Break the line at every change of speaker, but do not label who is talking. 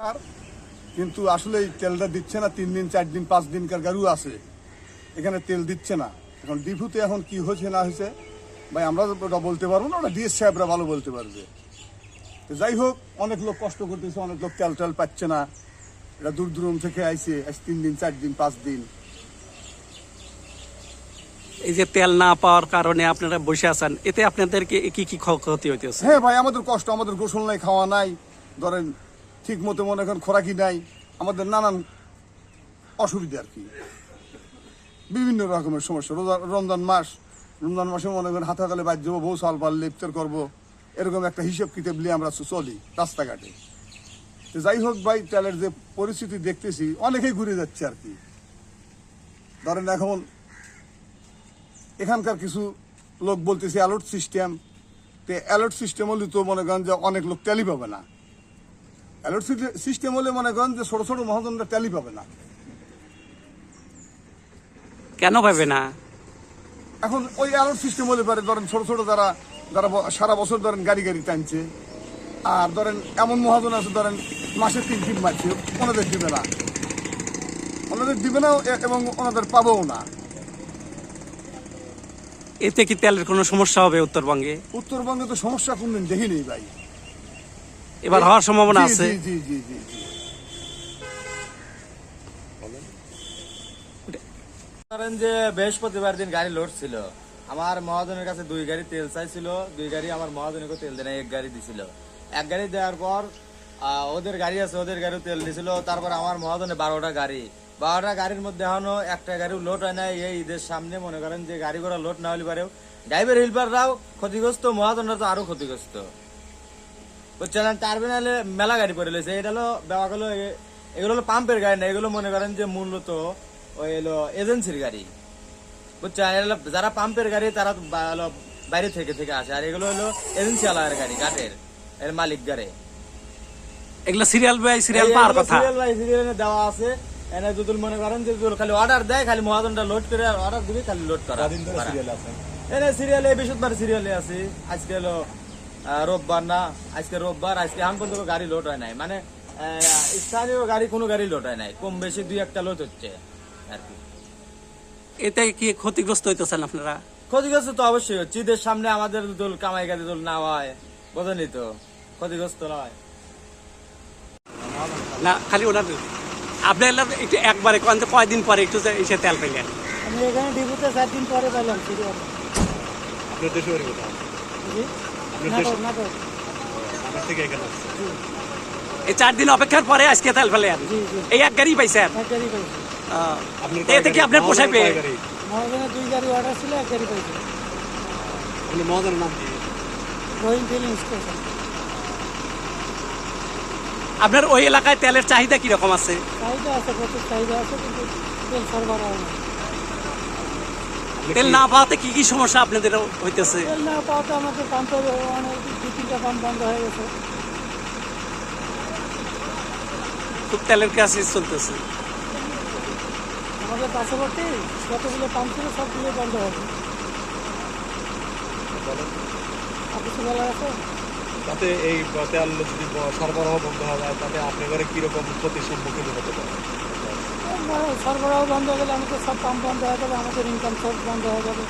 আর কিন্তু আসলে এই তেলটা দিচ্ছে না, 3 দিন 4 দিন 5 দিনকার গাড়ু আছে এখানে তেল দিচ্ছে না। এখন ডিপুতে এখন কি হয়েছে না হয়েছে ভাই আমরা ওটা বলতে পারবো না, ওটা ডিএস সাহেবরা ভালো বলতে পারবে। যাই হোক, অনেক লোক কষ্ট করতেছে, অনেক লোক তেল টেল পাচ্ছে না, এটা দূর দূরান্ত থেকে আইছে, আজ 3 দিন 4 দিন 5 দিন।
এই যে তেল না পাওয়ার কারণে আপনারা বসে আছেন, এতে আপনাদেরকে কি কি ক্ষতি হইতেছে?
হ্যাঁ ভাই, আমাদের কষ্ট, আমাদের গোসল নাই, খাওয়া নাই, ধরেন ঠিক মতো মনে করেন খোরাকি নাই, আমাদের নানান অসুবিধা আর কি, বিভিন্ন রকমের সমস্যা। রমজান মাসে মনে করেন হাতাকালে বাদ যাবো, বউ সাল পাল ইফতার করবো, এরকম একটা হিসেব কিতাব নিয়ে আমরা চলি রাস্তাঘাটে। তো যাই হোক ভাই, তেলের যে পরিস্থিতি দেখতেছি অনেকেই ঘুরে যাচ্ছে আর কি। ধরেন এখন এখানকার কিছু লোক বলতেছে অ্যালার্ট সিস্টেম, তো অ্যালার্ট সিস্টেম হলে তো মনে করেন যে অনেক লোক ট্যালি পাবে না। অ্যালার্ট সিস্টেম হলে মনে করেন যে ছোট ছোট মহাজনরা ট্যালি পাবে না।
কেন পাবে না?
এখন ওই অ্যালার্ট সিস্টেম হলে পারে, ধরেন ছোট ছোট যারা সারা বছর ধরেন গাড়ি টানছে, আর ধরেন এমন মহাজন আছে ধরেন মাসে 3 মারছে, ওনাদের দিবে না, এবং ওনাদের পাবও না।
এতে কি তেলের কোনো সমস্যা হবে উত্তরবঙ্গে?
উত্তরবঙ্গে তো সমস্যা কোনদিন দেখিনি ভাই,
এবার হওয়ার সম্ভাবনা আছে।
জি জি জি জি।
ধরেন যে বৃহস্পতিবার দিন গাড়ি লোড ছিল, আমার মহাজনের কাছে 2 গাড়ি তেল চাইছিল, 2 গাড়ি আমার মহাজনকে তেল দেয় না, 1 গাড়ি দিছিল। 1 গাড়ি দেওয়ার পর ওদের গাড়ি আছে, ওদের গাড়িও তেল দিছিল। তারপর আমার মহাজনে 12টা গাড়ি, 12টা গাড়ির মধ্যে এখনো একটা গাড়িও লোড হয় নাই। এই ঈদের সামনে মনে করেন যে গাড়ি ঘোড়া লোড না হলে পারেও ড্রাইভার হেল্পাররাও ক্ষতিগ্রস্ত, মহাজনরা তো আরো ক্ষতিগ্রস্ত। বুঝছেন, টার্মিনালে মেলা গাড়ি পড়ে লেছে। এটা হলো দেওয়া গেলো, এগুলো হলো পাম্পের গাড়ি না, এগুলো মনে করেন যে মূলত ওই হলো এজেন্সির গাড়ি। বুঝছেন, যারা পাম্পের গাড়ি তারা বাইরে থেকে আসে, আর এগুলো হলো এজেন্সি আলাদার গাড়ি, ঘাটের এর মালিক গাড়ি।
এগুলো সিরিয়াল বাই সিরিয়াল পাওয়ার কথা,
সিরিয়াল বাই সিরিয়াল দেওয়া আছে। এনে যদি মনে করেন যে খালি অর্ডার দেয়, খালি মহাজনটা লোড করে অর্ডার দিবে, খালি লোড করা। এনে সিরিয়াল এই বৃহস্পতিবার সিরিয়ালে আছে। আজকে হলো রোববার না, আজকে রোববার, আজকে এখন পর্যন্ত গাড়ি লোড হয় নাই। মানে স্থানীয় গাড়ি কোনো গাড়ি লোড হয় নাই, কম বেশি 2-1টা লোড হচ্ছে আর কি।
এতে কি ক্ষতিগ্রস্ত হইতেছেন আপনারা?
ক্ষতিগ্রস্ত তো অবশ্যই হচ্ছে। ঈদের সামনে আমাদের দোল কামাই গাড়ি দোল না হয়, বোঝেনি তো, ক্ষতিগ্রস্ত নয়
না খালি ওনার আপনি একটু একবারে কয়দিন পরে একটু এসে তেল পেলেন?
আমি এখানে ডিপুতে 4 দিন পরে পেলাম সিরিয়াল।
আপনার দেশে বাড়ি কোথায়?
জি, নাটক
থেকে এখানে আসছে।
এই 4 দিন অপেক্ষার পরে আজকে তেল পেলেন?
জি জি,
এই 1 গাড়ি পাইছেন?
1 গাড়ি পাইছি।
এতে কি আপনার পোষায় পেয়ে?
মহাজনের 2 গাড়ি অর্ডার ছিল, 1 গাড়ি পাইছি।
আপনি মহাজনের নাম কি?
রহিম ফিলিং স্টেশন।
আপনার ওই এলাকায় তেলের চাহিদা কিরকম আছে?
চাহিদা আছে, প্রচুর চাহিদা আছে, কিন্তু তেল সরবরাহ নেই।
তেল না পাওয়াতে কি কি সমস্যা আপনাদের হইতেছে?
তেল না পাওয়াতে আমাদের পাম্পের অনেক 2-3টা পাম্প বন্ধ হয়ে গেছে।
খুব তেলের কাছে চলতেছে।
আমাদের পার্শ্ববর্তী যতগুলো পাম্প ছিল সবগুলো বন্ধ হবে। কিছু বলার আছে?
তাতে এই তেল যদি সরবরাহ বন্ধ হয়ে যায়, তাতে আপনাদের কিরকম ক্ষতির সম্মুখীন হতে পারে?
সরবরাহ বন্ধ হয়ে গেলে আমাদের সব পাম্প বন্ধ হয়ে যাবে, আমাদের ইনকাম সোর্স বন্ধ হয়ে যাবে।